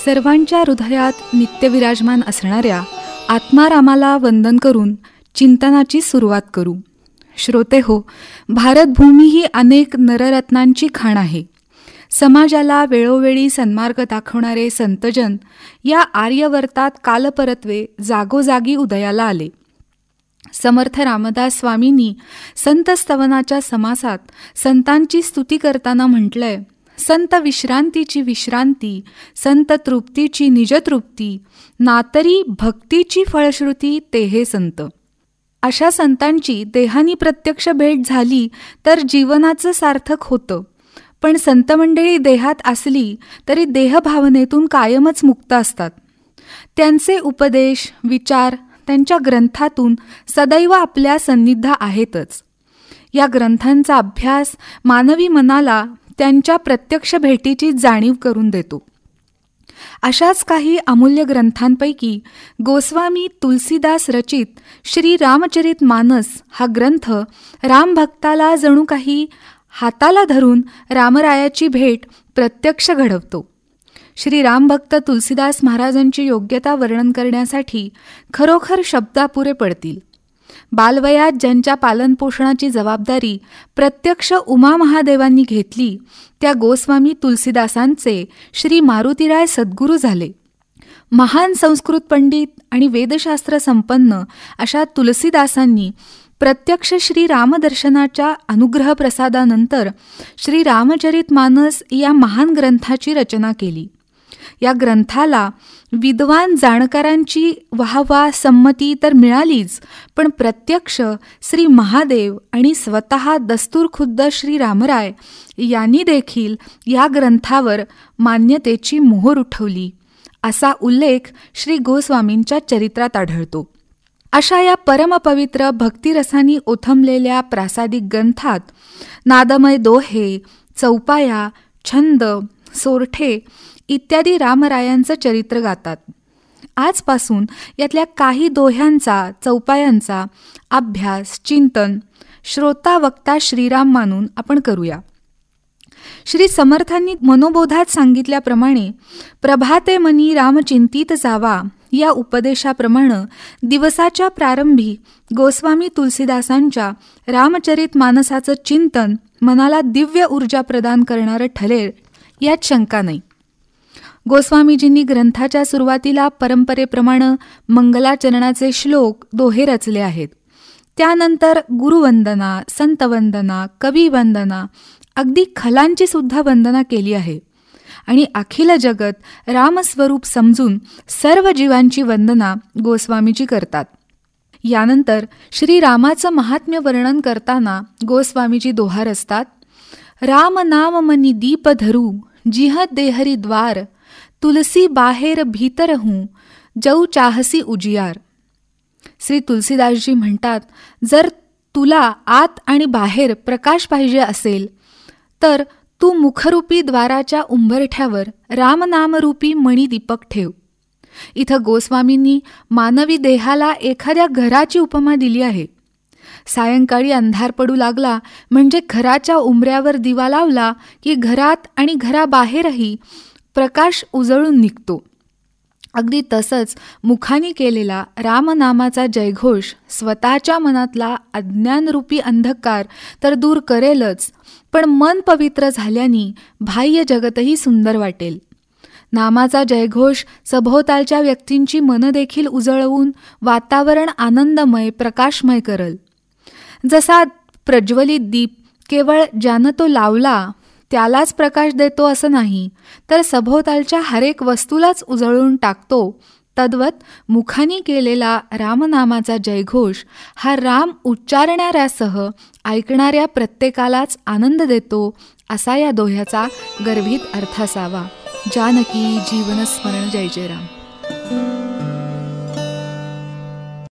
सर्वांच्या हृदयात नित्य विराजमान असणाऱ्या आत्मारामाला वंदन करून चिंतनाची सुरुवात करू. श्रोते हो, भारतभूमी ही अनेक नररत्नांची खाण आहे. समाजाला वेळोवेळी सन्मार्ग दाखवणारे संतजन या आर्यवर्तात कालपरत्वे जागोजागी उदयाला आले. समर्थ रामदास स्वामींनी संत स्तवनाच्या समासात संतांची स्तुती करताना म्हटलंय, संत विश्रांतीची विश्रांती, संत तृप्तीची निजतृप्ती, नातरी भक्तीची फळश्रुती ते हे संत. अशा संतांची देहानी प्रत्यक्ष भेट झाली तर जीवनाचं सार्थक होतं. पण संत मंडळी देहात असली तरी देहभावनेतून कायमच मुक्त असतात. त्यांचे उपदेश, विचार त्यांच्या ग्रंथातून सदैव आपल्या सन्निध्य आहेतच. या ग्रंथांचा अभ्यास मानवी मनाला त्यांच्या प्रत्यक्ष भेटीची जाणीव करून देतो. अशाच काही अमूल्य ग्रंथांपैकी गोस्वामी तुलसीदास रचित श्री रामचरित मानस हा ग्रंथ रामभक्ताला जणू काही हाताला धरून रामरायाची भेट प्रत्यक्ष घडवतो. श्री रामभक्त तुलसीदास महाराजांची योग्यता वर्णन करण्यासाठी खरोखर शब्दापुरे पडतील. बालवयात ज्यांच्या पालनपोषणाची जबाबदारी प्रत्यक्ष उमा महादेवांनी घेतली त्या गोस्वामी तुलसीदासांचे श्री मारुतीराय सद्गुरू झाले. महान संस्कृत पंडित आणि वेदशास्त्र संपन्न अशा तुलसीदासांनी प्रत्यक्ष श्री रामदर्शनाच्या अनुग्रह प्रसादानंतर श्री रामचरित मानस या महान ग्रंथाची रचना केली. या ग्रंथाला विद्वान जाणकारांची वाहवा संमती तर मिळालीच, पण प्रत्यक्ष श्री महादेव आणि स्वतः दस्तूरखुद्द श्री रामराय यांनी देखील या ग्रंथावर मान्यतेची मोहर उठवली असा उल्लेख श्री गोस्वामींच्या चरित्रात आढळतो. अशा या परमपवित्र भक्तिरसानी ओथंबलेल्या प्रासादिक ग्रंथात नादमय दोहे, चौपाया, छंद, सोरठे इत्यादी रामरायांचं चरित्र गातात. आजपासून यातल्या काही दोह्यांचा, चौपायांचा अभ्यास, चिंतन श्रोता वक्ता श्रीराम मानून आपण करूया. श्री समर्थांनी मनोबोधात सांगितल्याप्रमाणे प्रभाते मनी राम चिंतित जावा या उपदेशाप्रमाणे दिवसाच्या प्रारंभी गोस्वामी तुलसीदासांच्या रामचरित मानसाचं चिंतन मनाला दिव्य ऊर्जा प्रदान करणारं ठरेल यात शंका नाही. गोस्वामीजींनी ग्रंथाच्या सुरुवातीला परंपरेप्रमाणे मंगलाचरणाचे श्लोक, दोहे रचले आहेत. त्यानंतर गुरुवंदना, संतवंदना, कविवंदना, अगदी खलांची सुद्धा वंदना केली आहे. आणि अखिल जगत रामस्वरूप समजून सर्व जीवांची वंदना गोस्वामीजी करतात. यानंतर श्रीरामाचं महात्म्य वर्णन करताना गोस्वामीजी दोहा रचतात. राम नाम मनी दीप धरू, जिह देहरी द्वार, तुलसी बाहेर भीतर हूँ, जऊ चाहसी उजियार. श्री तुलसीदासजी म्हणतात, जर तुला आत आणि बाहेर प्रकाश पाहिजे असेल तर तू मुखरूपी द्वाराच्या उंबरठ्यावर रामनामरूपी मणिदीपक ठेव. इथं गोस्वामींनी मानवी देहाला एखाद्या घराची उपमा दिली आहे. सायंकाळी अंधार पडू लागला म्हणजे घराच्या उंबऱ्यावर दिवा लावला की घरात आणि घराबाहेरही प्रकाश उजळून निघतो. अगदी तसंच मुखानी केलेला रामनामाचा जयघोष स्वतःच्या मनातला अज्ञानरूपी अंधकार तर दूर करेलच, पण मन पवित्र झाल्याने बाह्य जगतही सुंदर वाटेल. नामाचा जयघोष सभोवतालच्या व्यक्तींची मनं देखील उजळवून वातावरण आनंदमय, प्रकाशमय करल. जसा प्रज्वलित दीप केवळ ज्यानं तो लावला त्यालाच प्रकाश देतो असं नाही, तर सभोवतालच्या हरेक वस्तूलाच उजळून टाकतो, तद्वत मुखानी केलेला रामनामाचा जयघोष हा राम उच्चारणाऱ्यासह ऐकणाऱ्या प्रत्येकालाच आनंद देतो असा या दोह्याचा गर्भित अर्थ असावा. जानकी जीवन स्मरण. जय जय राम.